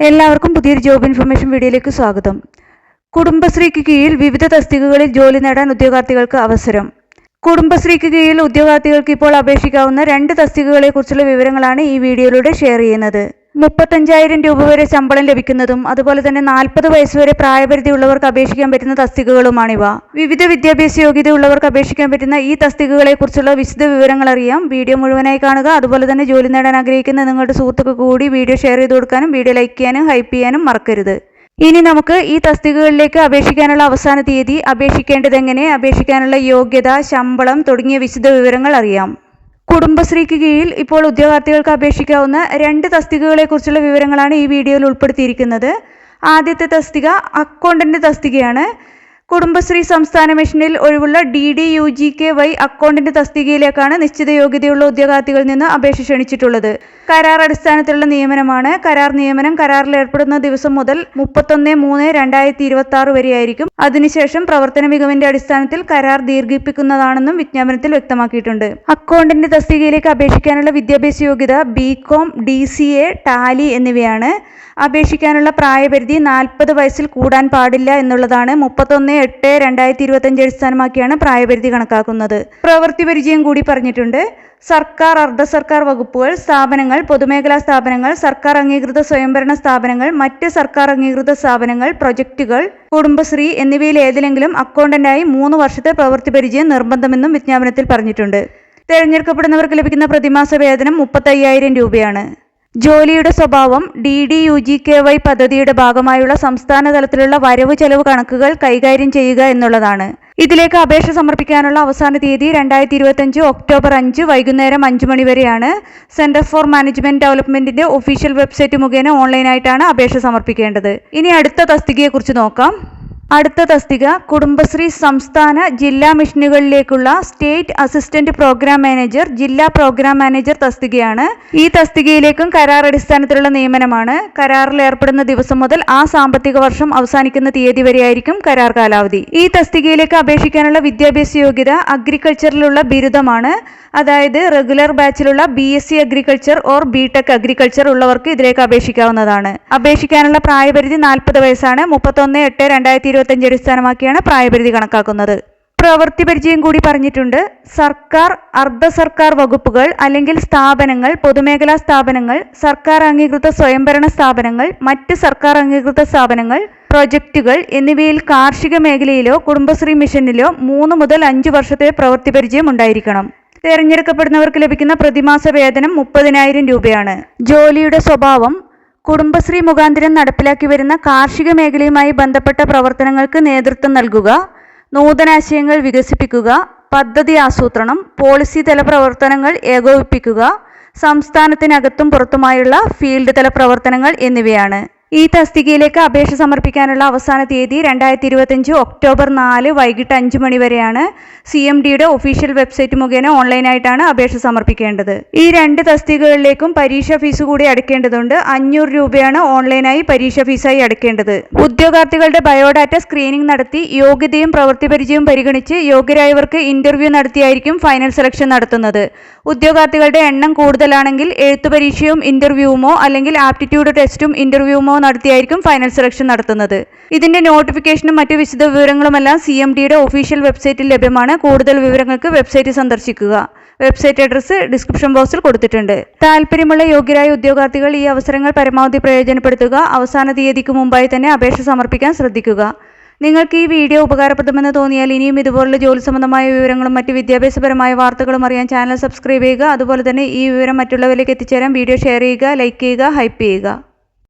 എല്ലാവർക്കും പുതിയൊരു job information വീഡിയോയിലേക്ക് സ്വാഗതം. കുടുംബശ്രീക്ക് കീഴിൽ വിവിധ തസ്തികകളിൽ ജോലി നേടാൻ ഉദ്യോഗാർത്ഥികൾക്ക് അവസരം. കുടുംബശ്രീക്ക് കീഴിൽ ഉദ്യോഗാർത്ഥികൾക്ക് ഇപ്പോൾ അപേക്ഷിക്കാവുന്ന 2 തസ്തികകളെക്കുറിച്ചുള്ള വിവരങ്ങളാണ് ഈ വീഡിയോയിലൂടെ ഷെയർ ചെയ്യുന്നത്. 35,000 രൂപ വരെ ശമ്പളം ലഭിക്കുന്നതും അതുപോലെ തന്നെ 40 വയസ്സ് വരെ പ്രായപരിധി ഉള്ളവർക്ക് അപേക്ഷിക്കാൻ പറ്റുന്ന തസ്തികകളുമാണിവ. വിവിധ വിദ്യാഭ്യാസ യോഗ്യത ഉള്ളവർക്ക് അപേക്ഷിക്കാൻ പറ്റുന്ന ഈ തസ്തികകളെക്കുറിച്ചുള്ള വിശദ വിവരങ്ങൾ അറിയാം. വീഡിയോ മുഴുവനായി കാണുക. അതുപോലെ തന്നെ ജോലി നേടാൻ ആഗ്രഹിക്കുന്ന നിങ്ങളുടെ സുഹൃത്തുക്കൾക്ക് കൂടി വീഡിയോ ഷെയർ ചെയ്ത് കൊടുക്കാനും വീഡിയോ ലൈക്ക് ചെയ്യാനും ഹൈപ്പ് ചെയ്യാനും മറക്കരുത്. ഇനി നമുക്ക് ഈ തസ്തികകളിലേക്ക് അപേക്ഷിക്കാനുള്ള അവസാന തീയതി, അപേക്ഷിക്കേണ്ടതെങ്ങനെ, അപേക്ഷിക്കാനുള്ള യോഗ്യത, ശമ്പളം തുടങ്ങിയ വിശദ വിവരങ്ങൾ അറിയാം. കുടുംബശ്രീക്ക് കീഴിൽ ഇപ്പോൾ ഉദ്യോഗാർത്ഥികൾക്ക് അപേക്ഷിക്കാവുന്ന 2 തസ്തികകളെക്കുറിച്ചുള്ള വിവരങ്ങളാണ് ഈ വീഡിയോയിൽ ഉൾപ്പെടുത്തിയിരിക്കുന്നത്. ആദ്യത്തെ തസ്തിക അക്കൗണ്ടന്റ് തസ്തികയാണ്. കുടുംബശ്രീ സംസ്ഥാന മിഷനിൽ ഒഴിവുള്ള DDUGKY അക്കൗണ്ടന്റ് തസ്തികയിലേക്കാണ് നിശ്ചിത യോഗ്യതയുള്ള ഉദ്യോഗാർത്ഥികളിൽ നിന്ന് അപേക്ഷ ക്ഷണിച്ചിട്ടുള്ളത്. കരാർ അടിസ്ഥാനത്തിലുള്ള നിയമനമാണ്. കരാർ നിയമനം കരാറിൽ ഏർപ്പെടുന്ന ദിവസം മുതൽ 31/3/2026 വരെയായിരിക്കും. അതിനുശേഷം പ്രവർത്തന മികവിന്റെ അടിസ്ഥാനത്തിൽ കരാർ ദീർഘിപ്പിക്കുന്നതാണെന്നും വിജ്ഞാപനത്തിൽ വ്യക്തമാക്കിയിട്ടുണ്ട്. അക്കൗണ്ടന്റ് തസ്തികയിലേക്ക് അപേക്ഷിക്കാനുള്ള വിദ്യാഭ്യാസ യോഗ്യത BCom, DCA, ടാലി എന്നിവയാണ്. അപേക്ഷിക്കാനുള്ള പ്രായപരിധി 40 വയസ്സിൽ കൂടാൻ പാടില്ല എന്നുള്ളതാണ്. 31/8/2025 അടിസ്ഥാനമാക്കിയാണ് പ്രായപരിധി കണക്കാക്കുന്നത്. പ്രവൃത്തി പരിചയം കൂടി പറഞ്ഞിട്ടുണ്ട്. സർക്കാർ, അർദ്ധ സർക്കാർ വകുപ്പുകൾ, സ്ഥാപനങ്ങൾ, പൊതുമേഖലാ സ്ഥാപനങ്ങൾ, സർക്കാർ അംഗീകൃത സ്വയംഭരണ സ്ഥാപനങ്ങൾ, മറ്റ് സർക്കാർ അംഗീകൃത സ്ഥാപനങ്ങൾ, പ്രൊജക്റ്റുകൾ, കുടുംബശ്രീ എന്നിവയിൽ ഏതിലെങ്കിലും അക്കൗണ്ടന്റായി 3 വർഷത്തെ പ്രവൃത്തി പരിചയം നിർബന്ധമെന്നും വിജ്ഞാപനത്തിൽ പറഞ്ഞിട്ടുണ്ട്. തിരഞ്ഞെടുക്കപ്പെടുന്നവർക്ക് ലഭിക്കുന്ന പ്രതിമാസ വേതനം 35,000 രൂപയാണ്. ജോലിയുടെ സ്വഭാവം DDUGKY പദ്ധതിയുടെ ഭാഗമായുള്ള സംസ്ഥാന തലത്തിലുള്ള വരവ് ചെലവ് കണക്കുകൾ കൈകാര്യം ചെയ്യുക എന്നുള്ളതാണ്. ഇതിലേക്ക് അപേക്ഷ സമർപ്പിക്കാനുള്ള അവസാന തീയതി 2025 ഒക്ടോബർ 5 വൈകുന്നേരം 5 മണി വരെയാണ്. സെന്റർ ഫോർ മാനേജ്മെന്റ് ഡെവലപ്മെന്റിന്റെ ഒഫീഷ്യൽ വെബ്സൈറ്റ് മുഖേന ഓൺലൈനായിട്ടാണ് അപേക്ഷ സമർപ്പിക്കേണ്ടത്. ഇനി അടുത്ത തസ്തികയെക്കുറിച്ച് നോക്കാം. അടുത്ത തസ്തിക കുടുംബശ്രീ സംസ്ഥാന ജില്ലാ മിഷനുകളിലേക്കുള്ള സ്റ്റേറ്റ് അസിസ്റ്റന്റ് പ്രോഗ്രാം മാനേജർ, ജില്ലാ പ്രോഗ്രാം മാനേജർ തസ്തികയാണ്. ഈ തസ്തികയിലേക്കും കരാർ അടിസ്ഥാനത്തിലുള്ള നിയമനമാണ്. കരാറിൽ ഏർപ്പെടുന്ന ദിവസം മുതൽ ആ സാമ്പത്തിക വർഷം അവസാനിക്കുന്ന തീയതി വരെയായിരിക്കും കരാർ കാലാവധി. ഈ തസ്തികയിലേക്ക് അപേക്ഷിക്കാനുള്ള വിദ്യാഭ്യാസ യോഗ്യത അഗ്രികൾച്ചറിലുള്ള ബിരുദമാണ്. അതായത് റെഗുലർ ബാച്ചിലുള്ള BSc agriculture or BTech agriculture ഉള്ളവർക്ക് ഇതിലേക്ക് അപേക്ഷിക്കാവുന്നതാണ്. അപേക്ഷിക്കാനുള്ള പ്രായപരിധി 40 വയസ്സാണ്. 31/8/2025 അടിസ്ഥാനമാക്കിയാണ് പ്രായപരിധി കണക്കാക്കുന്നത്. പ്രവൃത്തി പരിചയം കൂടി പറഞ്ഞിട്ടുണ്ട്. സർക്കാർ, അർദ്ധ സർക്കാർ വകുപ്പുകൾ അല്ലെങ്കിൽ സ്ഥാപനങ്ങൾ, പൊതുമേഖലാ സ്ഥാപനങ്ങൾ, സർക്കാർ അംഗീകൃത സ്വയംഭരണ സ്ഥാപനങ്ങൾ, മറ്റ് സർക്കാർ അംഗീകൃത സ്ഥാപനങ്ങൾ, പ്രൊജക്റ്റുകൾ എന്നിവയിൽ കാർഷിക മേഖലയിലോ കുടുംബശ്രീ മിഷനിലോ 3 മുതൽ 5 വർഷത്തെ പ്രവൃത്തി പരിചയം ഉണ്ടായിരിക്കണം. തിരഞ്ഞെടുക്കപ്പെടുന്നവർക്ക് ലഭിക്കുന്ന പ്രതിമാസ വേതനം 30,000 രൂപയാണ്. ജോലിയുടെ സ്വഭാവം കുടുംബശ്രീ മുഖാന്തരം നടപ്പിലാക്കി വരുന്ന കാർഷിക മേഖലയുമായി ബന്ധപ്പെട്ട പ്രവർത്തനങ്ങൾക്ക് നേതൃത്വം നൽകുക, നൂതനാശയങ്ങൾ വികസിപ്പിക്കുക, പദ്ധതി ആസൂത്രണം, പോളിസി തല പ്രവർത്തനങ്ങൾ ഏകോപിപ്പിക്കുക, സംസ്ഥാനത്തിനകത്തും പുറത്തുമായുള്ള ഫീൽഡ് തല പ്രവർത്തനങ്ങൾ എന്നിവയാണ്. ഈ തസ്തികയിലേക്ക് അപേക്ഷ സമർപ്പിക്കാനുള്ള അവസാന തീയതി 2025 ഒക്ടോബർ 4 വൈകിട്ട് 5 മണി വരെയാണ്. CMDയുടെ ഒഫീഷ്യൽ വെബ്സൈറ്റ് മുഖേന ഓൺലൈനായിട്ടാണ് അപേക്ഷ സമർപ്പിക്കേണ്ടത്. ഈ 2 തസ്തികകളിലേക്കും പരീക്ഷാ ഫീസ് കൂടി അടയ്ക്കേണ്ടതുണ്ട്. 500 രൂപയാണ് ഓൺലൈനായി പരീക്ഷാ ഫീസായി അടയ്ക്കേണ്ടത്. ഉദ്യോഗാർത്ഥികളുടെ ബയോഡാറ്റ സ്ക്രീനിംഗ് നടത്തി യോഗ്യതയും പ്രവൃത്തി പരിചയവും പരിഗണിച്ച് യോഗ്യരായവർക്ക് ഇന്റർവ്യൂ നടത്തിയായിരിക്കും ഫൈനൽ സെലക്ഷൻ നടത്തുന്നത്. ഉദ്യോഗാർത്ഥികളുടെ എണ്ണം കൂടുതലാണെങ്കിൽ എഴുത്തു പരീക്ഷയും ഇന്റർവ്യൂവുമോ അല്ലെങ്കിൽ ആപ്റ്റിറ്റ്യൂഡ് ടെസ്റ്റും ഇന്റർവ്യൂവുമോ നടത്തിയായിരിക്കും ഫൈനൽ സെലക്ഷൻ നടത്തുന്നത്. ഇതിന്റെ നോട്ടിഫിക്കേഷനും മറ്റു വിശദ വിവരങ്ങളുമെല്ലാം CMDയുടെ ഒഫീഷ്യൽ വെബ്സൈറ്റിൽ ലഭ്യമാണ്. കൂടുതൽ വിവരങ്ങൾക്ക് വെബ്സൈറ്റ് സന്ദർശിക്കുക. വെബ്സൈറ്റ് അഡ്രസ്സ് ഡിസ്ക്രിപ്ഷൻ ബോക്സിൽ കൊടുത്തിട്ടുണ്ട്. താല്പര്യമുള്ള യോഗ്യരായ ഉദ്യോഗാർത്ഥികൾ ഈ അവസരങ്ങൾ പരമാവധി പ്രയോജനപ്പെടുത്തുക. അവസാന തീയതിക്ക് മുമ്പായി തന്നെ അപേക്ഷ സമർപ്പിക്കാൻ ശ്രദ്ധിക്കുക. നിങ്ങൾക്ക് ഈ വീഡിയോ ഉപകാരപ്രദമെന്ന് തോന്നിയാൽ ഇനിയും ഇതുപോലുള്ള ജോലി സംബന്ധമായ വിവരങ്ങളും മറ്റ് വിദ്യാഭ്യാസപരമായ വാർത്തകളും അറിയാൻ ചാനൽ സബ്സ്ക്രൈബ് ചെയ്യുക. അതുപോലെ തന്നെ ഈ വിവരം മറ്റുള്ളവരിലേക്ക് എത്തിച്ചേരാൻ വീഡിയോ ഷെയർ ചെയ്യുക, ലൈക്ക് ചെയ്യുക, ഹൈപ്പ് ചെയ്യുക.